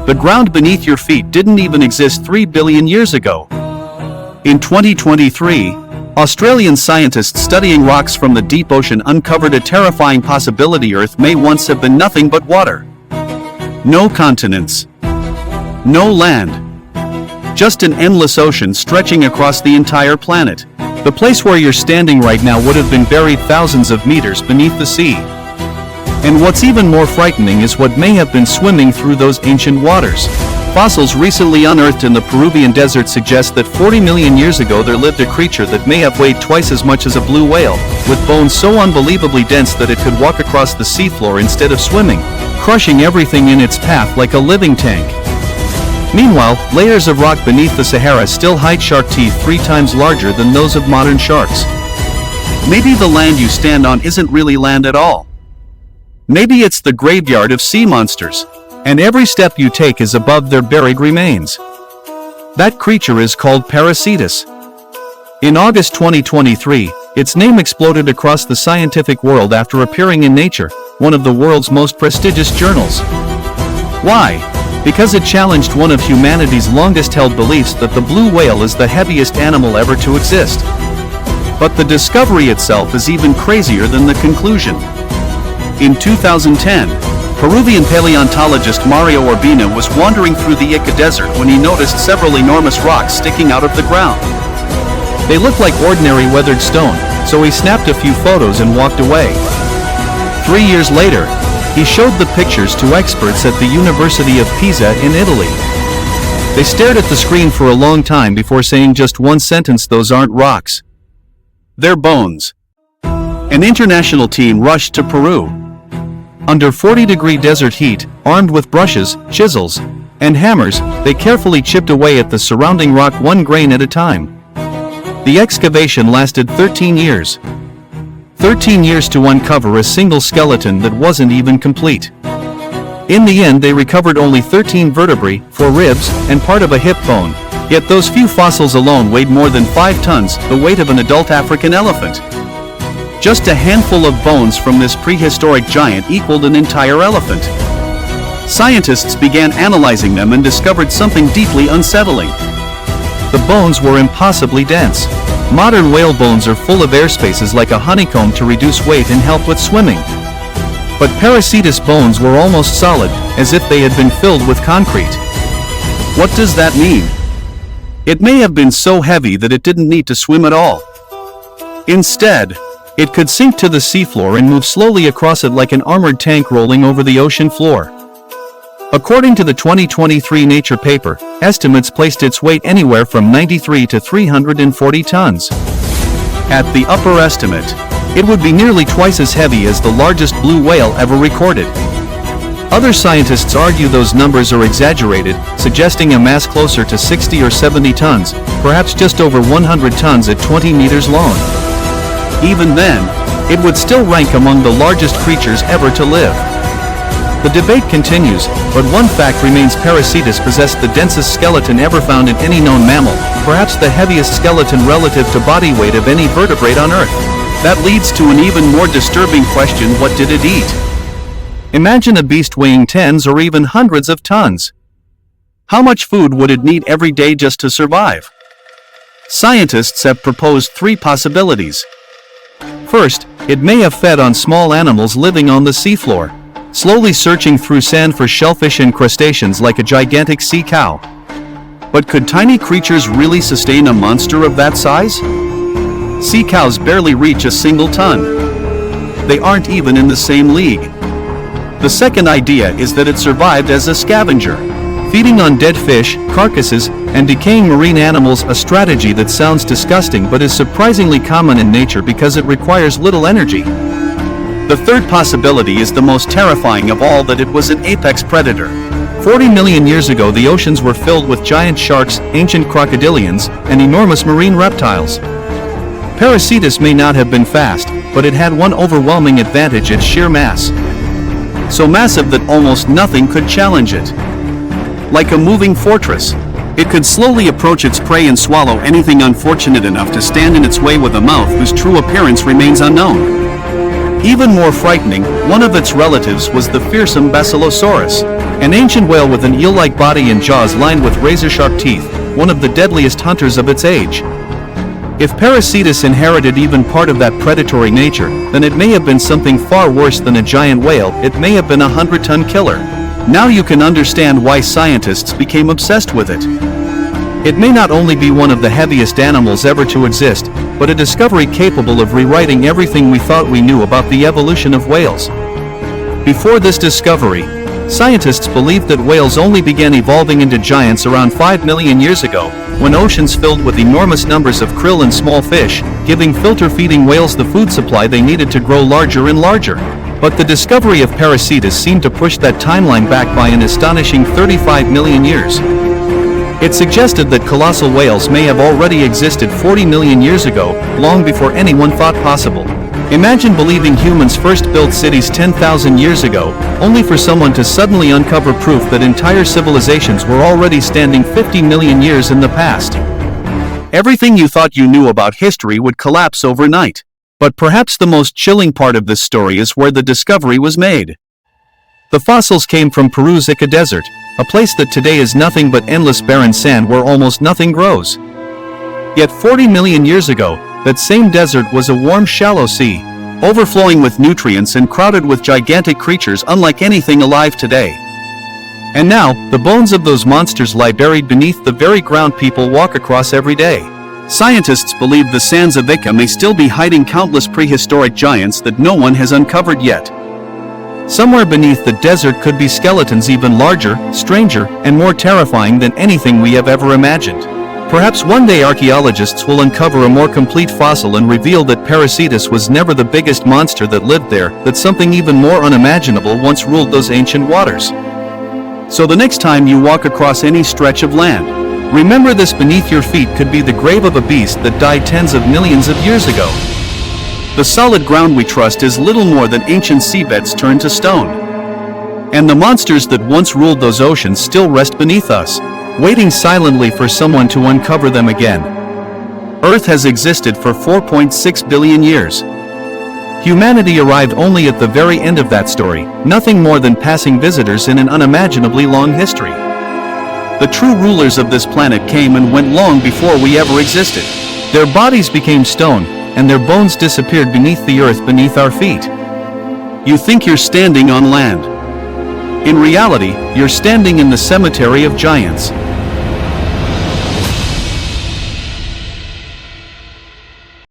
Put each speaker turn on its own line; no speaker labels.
The ground beneath your feet didn't even exist 3 billion years ago. In 2023, Australian scientists studying rocks from the deep ocean uncovered a terrifying possibility: Earth may once have been nothing but water. No continents. No land. Just an endless ocean stretching across the entire planet. The place where you're standing right now would have been buried thousands of meters beneath the sea. And what's even more frightening is what may have been swimming through those ancient waters. Fossils recently unearthed in the Peruvian desert suggest that 40 million years ago there lived a creature that may have weighed twice as much as a blue whale, with bones so unbelievably dense that it could walk across the seafloor instead of swimming, crushing everything in its path like a living tank. Meanwhile, layers of rock beneath the Sahara still hide shark teeth 3 times larger than those of modern sharks. Maybe the land you stand on isn't really land at all. Maybe it's the graveyard of sea monsters, and every step you take is above their buried remains. That creature is called Perucetus. In August 2023, its name exploded across the scientific world after appearing in Nature, one of the world's most prestigious journals. Why? Because it challenged one of humanity's longest-held beliefs that the blue whale is the heaviest animal ever to exist. But the discovery itself is even crazier than the conclusion. In 2010, Peruvian paleontologist Mario Urbina was wandering through the Ica Desert when he noticed several enormous rocks sticking out of the ground. They looked like ordinary weathered stone, so he snapped a few photos and walked away. 3 years later, he showed the pictures to experts at the University of Pisa in Italy. They stared at the screen for a long time before saying just one sentence: "Those aren't rocks. They're bones." An international team rushed to Peru. Under 40-degree desert heat, armed with brushes, chisels, and hammers, they carefully chipped away at the surrounding rock 1 grain at a time. The excavation lasted 13 years. 13 years to uncover a single skeleton that wasn't even complete. In the end, they recovered only 13 vertebrae, 4 ribs, and part of a hip bone. Yet those few fossils alone weighed more than 5 tons, the weight of an adult African elephant. Just a handful of bones from this prehistoric giant equaled an entire elephant. Scientists began analyzing them and discovered something deeply unsettling. The bones were impossibly dense. Modern whale bones are full of air spaces like a honeycomb to reduce weight and help with swimming. But Perucetus bones were almost solid, as if they had been filled with concrete. What does that mean? It may have been so heavy that it didn't need to swim at all. Instead, it could sink to the seafloor and move slowly across it like an armored tank rolling over the ocean floor. According to the 2023 Nature paper, estimates placed its weight anywhere from 93 to 340 tons. At the upper estimate, it would be nearly twice as heavy as the largest blue whale ever recorded. Other scientists argue those numbers are exaggerated, suggesting a mass closer to 60 or 70 tons, perhaps just over 100 tons at 20 meters long. Even then, it would still rank among the largest creatures ever to live. The debate continues, but one fact remains: Perucetus possessed the densest skeleton ever found in any known mammal, perhaps the heaviest skeleton relative to body weight of any vertebrate on Earth. That leads to an even more disturbing question: what did it eat? Imagine a beast weighing tens or even hundreds of tons. How much food would it need every day just to survive? Scientists have proposed 3 possibilities. First, it may have fed on small animals living on the seafloor, slowly searching through sand for shellfish and crustaceans like a gigantic sea cow. But could tiny creatures really sustain a monster of that size? Sea cows barely reach a single ton. They aren't even in the same league. The second idea is that it survived as a scavenger, feeding on dead fish, carcasses, and decaying marine animals, a strategy that sounds disgusting but is surprisingly common in nature because it requires little energy. The third possibility is the most terrifying of all: that it was an apex predator. 40 million years ago, the oceans were filled with giant sharks, ancient crocodilians, and enormous marine reptiles. Perucetus may not have been fast, but it had one overwhelming advantage: its sheer mass. So massive that almost nothing could challenge it. Like a moving fortress, it could slowly approach its prey and swallow anything unfortunate enough to stand in its way with a mouth whose true appearance remains unknown. Even more frightening, one of its relatives was the fearsome Basilosaurus, an ancient whale with an eel-like body and jaws lined with razor-sharp teeth, one of the deadliest hunters of its age. If Perucetus inherited even part of that predatory nature, then it may have been something far worse than a giant whale. It may have been a 100-ton killer. Now you can understand why scientists became obsessed with it. It may not only be one of the heaviest animals ever to exist, but a discovery capable of rewriting everything we thought we knew about the evolution of whales. Before this discovery, scientists believed that whales only began evolving into giants around 5 million years ago, when oceans filled with enormous numbers of krill and small fish, giving filter-feeding whales the food supply they needed to grow larger and larger. But the discovery of Perucetus seemed to push that timeline back by an astonishing 35 million years. It suggested that colossal whales may have already existed 40 million years ago, long before anyone thought possible. Imagine believing humans first built cities 10,000 years ago, only for someone to suddenly uncover proof that entire civilizations were already standing 50 million years in the past. Everything you thought you knew about history would collapse overnight. But perhaps the most chilling part of this story is where the discovery was made. The fossils came from Peru's Ica Desert, a place that today is nothing but endless barren sand where almost nothing grows. Yet 40 million years ago, that same desert was a warm, shallow sea, overflowing with nutrients and crowded with gigantic creatures unlike anything alive today. And now, the bones of those monsters lie buried beneath the very ground people walk across every day. Scientists believe the sands of Ica may still be hiding countless prehistoric giants that no one has uncovered yet. Somewhere beneath the desert could be skeletons even larger, stranger, and more terrifying than anything we have ever imagined. Perhaps one day archaeologists will uncover a more complete fossil and reveal that Perucetus was never the biggest monster that lived there, that something even more unimaginable once ruled those ancient waters. So the next time you walk across any stretch of land, remember this: beneath your feet could be the grave of a beast that died tens of millions of years ago. The solid ground we trust is little more than ancient seabeds turned to stone. And the monsters that once ruled those oceans still rest beneath us, waiting silently for someone to uncover them again. Earth has existed for 4.6 billion years. Humanity arrived only at the very end of that story, nothing more than passing visitors in an unimaginably long history. The true rulers of this planet came and went long before we ever existed. Their bodies became stone, and their bones disappeared beneath the earth beneath our feet. You think you're standing on land. In reality, you're standing in the cemetery of giants.